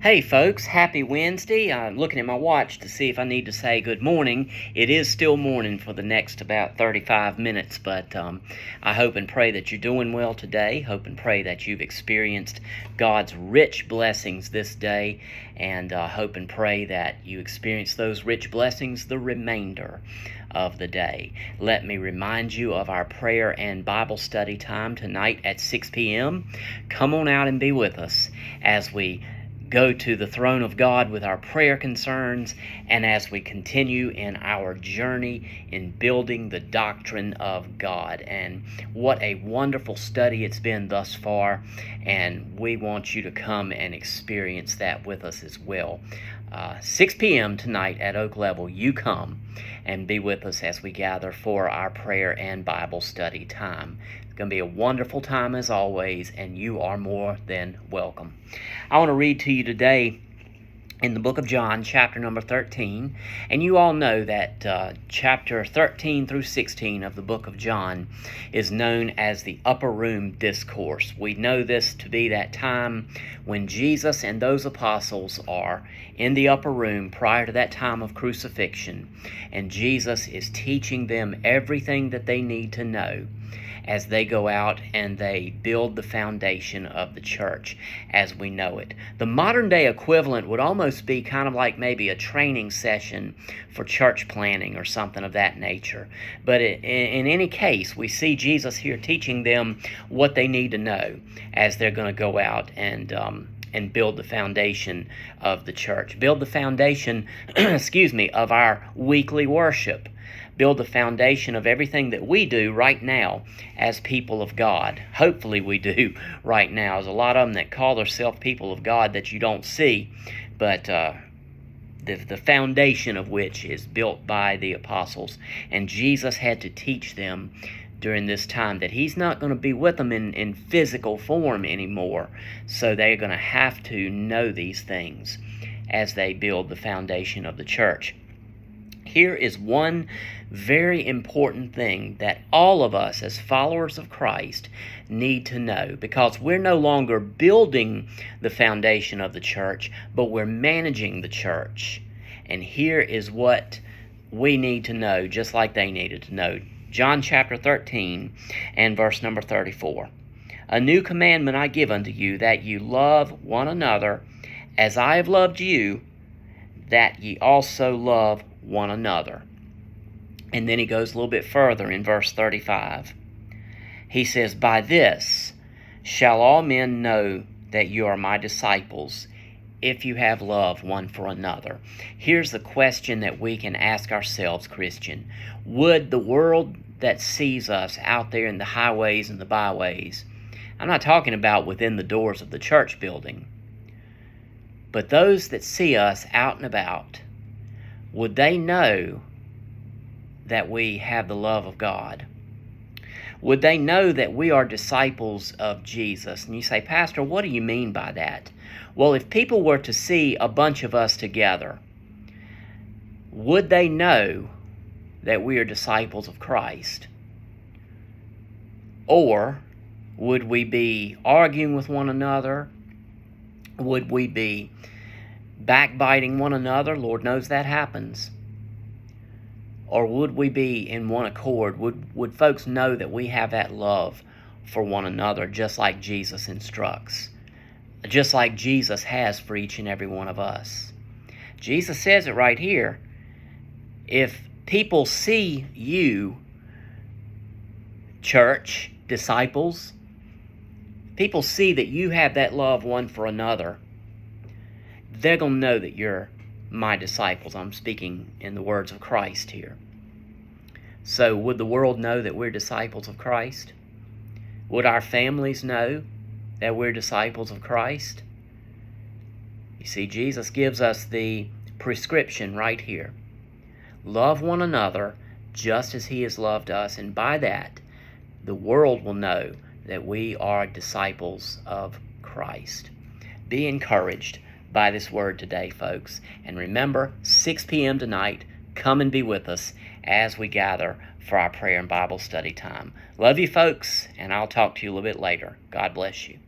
Hey folks, happy Wednesday. I'm looking at my watch to see if I need to say good morning. It is still morning for the next about 35 minutes, but I hope and pray that you're doing well today. Hope and pray that you've experienced God's rich blessings this day, and hope and pray that you experience those rich blessings the remainder of the day. Let me remind you of our prayer and Bible study time tonight at 6 p.m. Come on out and be with us as we go to the throne of God with our prayer concerns, and as we continue in our journey in building the doctrine of God. And what a wonderful study it's been thus far, and we want you to come and experience that with us as well. 6 p.m. tonight at Oak Level, you come and be with us as we gather for our prayer and Bible study time. It's going to be a wonderful time as always, and you are more than welcome. I want to read to you today in the book of John, chapter number 13. And you all know that chapter 13 through 16 of the book of John is known as the Upper Room Discourse. We know this to be that time when Jesus and those apostles are in the upper room prior to that time of crucifixion. And Jesus is teaching them everything that they need to know as they go out and they build the foundation of the church as we know it. The modern day equivalent would almost be kind of like maybe a training session for church planning or something of that nature. But in any case, we see Jesus here teaching them what they need to know as they're going to go out and build the foundation of the church. Build the foundation, of our weekly worship. Build the foundation of everything that we do right now as people of God. Hopefully we do right now. There's a lot of them that call themselves people of God that you don't see, but the foundation of which is built by the apostles. And Jesus had to teach them during this time that he's not going to be with them in physical form anymore. So they're going to have to know these things as they build the foundation of the church. Here is one very important thing that all of us as followers of Christ need to know, because we're no longer building the foundation of the church, but we're managing the church. And here is what we need to know, just like they needed to know. John chapter 13 and verse number 34. A new commandment I give unto you, that you love one another as I have loved you, that ye also love one another. And then he goes a little bit further in verse 35. He says, by this shall all men know that you are my disciples, if you have love one for another. Here's the question that we can ask ourselves, Christian. Would the world that sees us out there in the highways and the byways, I'm not talking about within the doors of the church building, but those that see us out and about, would they know that we have the love of God? Would they know that we are disciples of Jesus? And you say, Pastor, what do you mean by that? Well, if people were to see a bunch of us together, would they know that we are disciples of Christ? Or would we be arguing with one another? Would we be backbiting one another? Lord knows that happens. Or would we be in one accord? Would folks know that we have that love for one another, just like Jesus instructs, just like Jesus has for each and every one of us? Jesus says it right here. If people see you, church, disciples, people see that you have that love one for another, they're going to know that you're my disciples. I'm speaking in the words of Christ here. So would the world know that we're disciples of Christ? Would our families know that we're disciples of Christ? You see, Jesus gives us the prescription right here. Love one another just as he has loved us, and by that, the world will know that we are disciples of Christ. Be encouraged by this word today, folks. And remember, 6 p.m. tonight, come and be with us as we gather for our prayer and Bible study time. Love you, folks, and I'll talk to you a little bit later. God bless you.